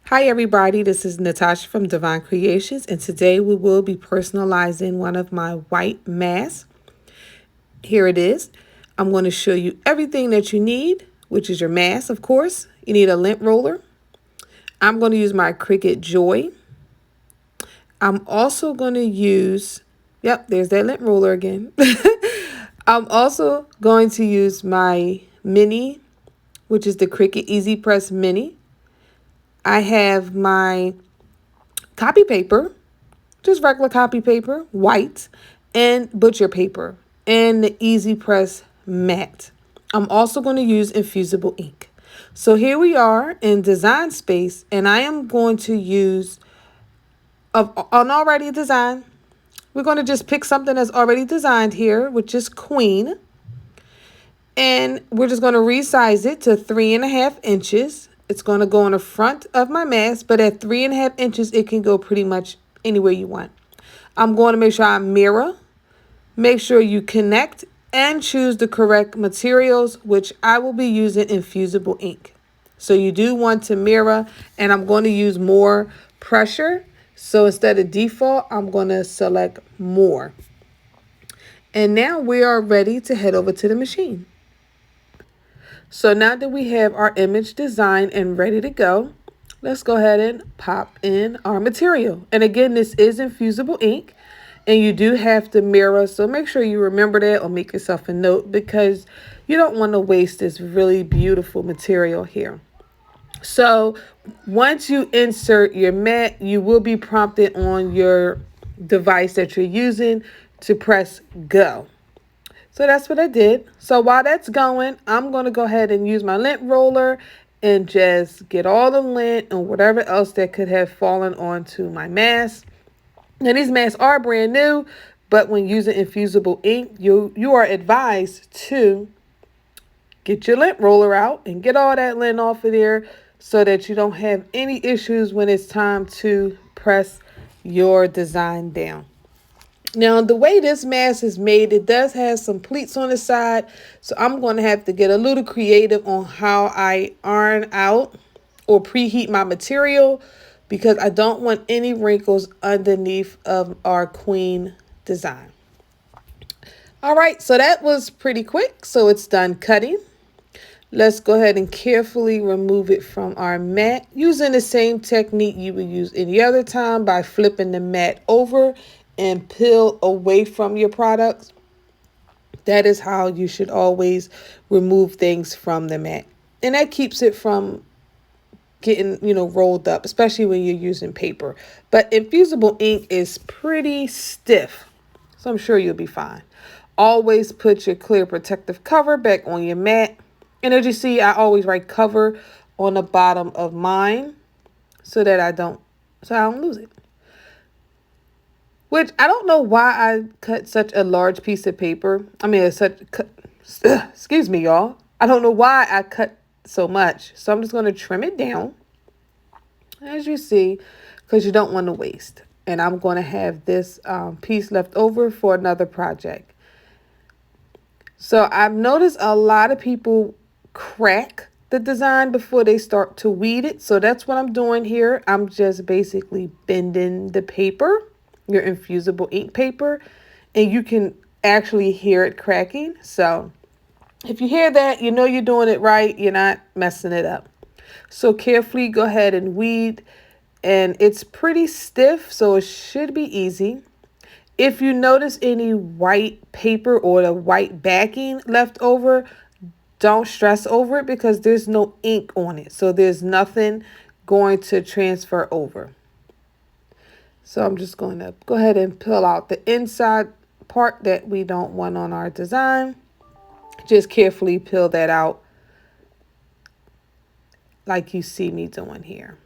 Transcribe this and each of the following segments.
Hi everybody, this is Natasha from Divine Creations, and today we will be personalizing one of my white masks. Here it is. I'm going to show you everything that you need, which is your mask, of course. You need a lint roller. I'm going to use my Cricut Joy. I'm also going to use, yep, there's that lint roller again. I'm also going to use my mini, which is the Cricut Easy Press Mini. I have my copy paper, just regular copy paper, white, and butcher paper, and the Easy Press matte. I'm also going to use infusible ink. So here we are in design space, and I am going to use an already design. We're going to just pick something that's already designed here, which is Queen. And we're just going to resize it to 3.5 inches. It's going to go on the front of my mask, but at 3.5 inches, it can go pretty much anywhere you want. I'm going to make sure I mirror. Make sure you connect and choose the correct materials, which I will be using infusible ink. So you do want to mirror, and I'm going to use more pressure. So instead of default, I'm going to select more. And now we are ready to head over to the machine. So now that we have our image designed and ready to go, let's go ahead and pop in our material. And again, this is infusible ink, and you do have to mirror. So make sure you remember that or make yourself a note, because you don't want to waste this really beautiful material here. So once you insert your mat, you will be prompted on your device that you're using to press go. So that's what I did. So while that's going, I'm going to go ahead and use my lint roller and just get all the lint and whatever else that could have fallen onto my mask. Now these masks are brand new, but when using infusible ink, you are advised to get your lint roller out and get all that lint off of there so that you don't have any issues when it's time to press your design down. Now, the way this mask is made, it does have some pleats on the side. So I'm going to have to get a little creative on how I iron out or preheat my material, because I don't want any wrinkles underneath of our queen design. All right, so that was pretty quick. So it's done cutting. Let's go ahead and carefully remove it from our mat using the same technique you would use any other time by flipping the mat over and peel away from your products. That is how you should always remove things from the mat. And that keeps it from getting, rolled up, especially when you're using paper. But infusible ink is pretty stiff, so I'm sure you'll be fine. Always put your clear protective cover back on your mat. And as you see, I always write cover on the bottom of mine so I don't lose it. Which I don't know why I cut such a large piece of paper. I mean, excuse me, y'all. I don't know why I cut so much. So I'm just going to trim it down, as you see, because you don't want to waste. And I'm going to have this piece left over for another project. So I've noticed a lot of people crack the design before they start to weed it. So that's what I'm doing here. I'm just basically bending the paper, your infusible ink paper, and you can actually hear it cracking. So if you hear that, you know you're doing it right. You're not messing it up. So carefully go ahead and weed, and it's pretty stiff, so it should be easy. If you notice any white paper or the white backing left over, don't stress over it, because there's no ink on it. So there's nothing going to transfer over. So I'm just going to go ahead and peel out the inside part that we don't want on our design. Just carefully peel that out like you see me doing here.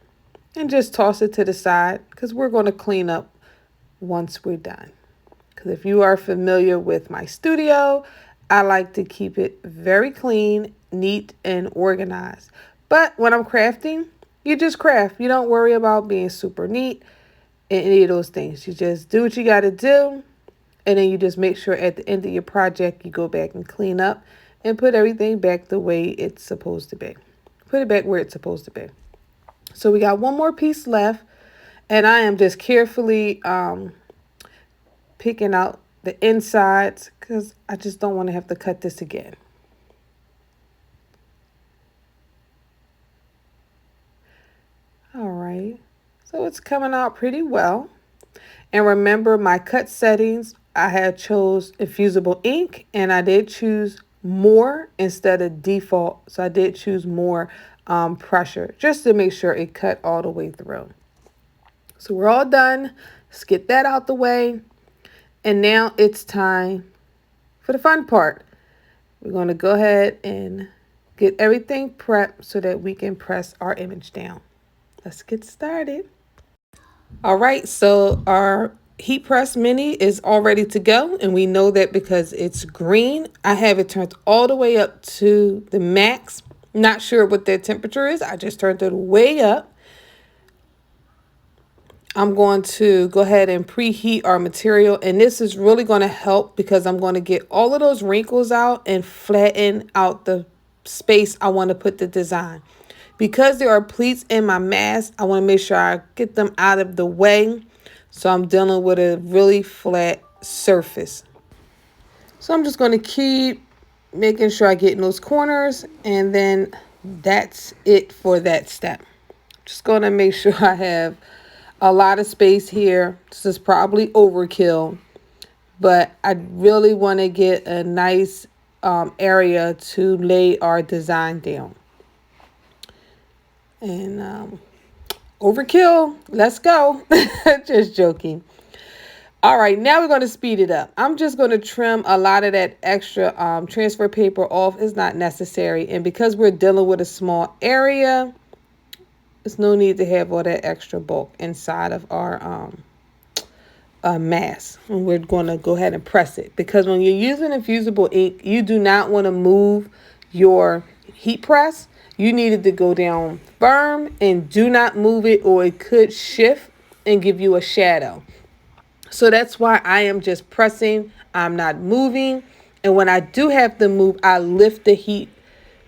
And just toss it to the side, because we're going to clean up once we're done. Because if you are familiar with my studio, I like to keep it very clean, neat, and organized. But when I'm crafting, you just craft. You don't worry about being super neat and any of those things. You just do what you got to do. And then you just make sure at the end of your project, you go back and clean up and put everything back the way it's supposed to be. Put it back where it's supposed to be. So we got one more piece left, and I am just carefully picking out the insides because I just don't want to have to cut this again. All right, so it's coming out pretty well. And remember my cut settings, I had chose infusible ink, and I did choose more instead of default. So I did choose more pressure just to make sure it cut all the way through. So we're all done. Let's get that out the way. And now it's time for the fun part. We're going to go ahead and get everything prepped so that we can press our image down. Let's get started. All right, so our heat press mini is all ready to go, and we know that because it's green. I have it turned all the way up to the max. Not sure what their temperature is. I just turned it way up. I'm going to go ahead and preheat our material, and this is really going to help because I'm going to get all of those wrinkles out and flatten out the space I want to put the design. Because there are pleats in my mask, I want to make sure I get them out of the way, so I'm dealing with a really flat surface. So I'm just going to keep making sure I get in those corners, and then that's it for that step. Just going to make sure I have a lot of space here. This is probably overkill, but I really want to get a nice area to lay our design down. And overkill, let's go. Just joking. All right, now we're going to speed it up. I'm just going to trim a lot of that extra transfer paper off. It's not necessary. And because we're dealing with a small area, there's no need to have all that extra bulk inside of our mask. And we're going to go ahead and press it. Because when you're using infusible ink, you do not want to move your heat press. You needed to go down firm and do not move it, or it could shift and give you a shadow. So that's why I am just pressing. I'm not moving. And when I do have to move, I lift the heat,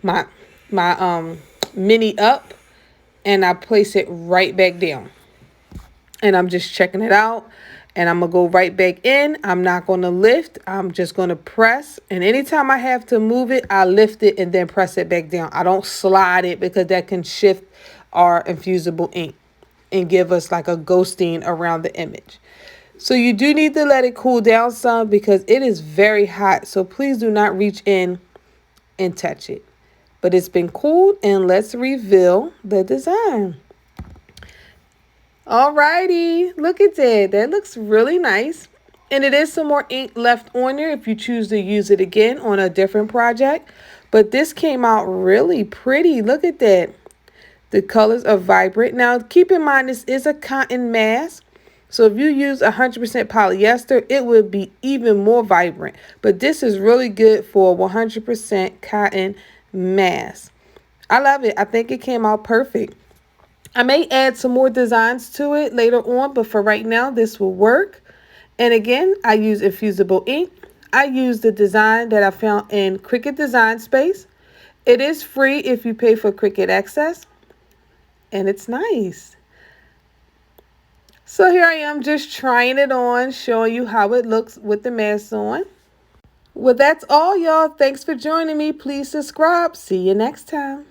my mini up, and I place it right back down. And I'm just checking it out. And I'm going to go right back in. I'm not going to lift. I'm just going to press. And anytime I have to move it, I lift it and then press it back down. I don't slide it because that can shift our infusible ink and give us like a ghosting around the image. So you do need to let it cool down some because it is very hot. So please do not reach in and touch it. But it's been cooled, and let's reveal the design. Alrighty, look at that. That looks really nice. And it is some more ink left on there if you choose to use it again on a different project. But this came out really pretty. Look at that. The colors are vibrant. Now, keep in mind, this is a cotton mask. So if you use 100% polyester, it would be even more vibrant. But this is really good for 100% cotton mask. I love it. I think it came out perfect. I may add some more designs to it later on, but for right now, this will work. And again, I use infusible ink. I use the design that I found in Cricut Design Space. It is free if you pay for Cricut Access, and it's nice. So here I am just trying it on, showing you how it looks with the mask on. Well, that's all, y'all. Thanks for joining me. Please subscribe. See you next time.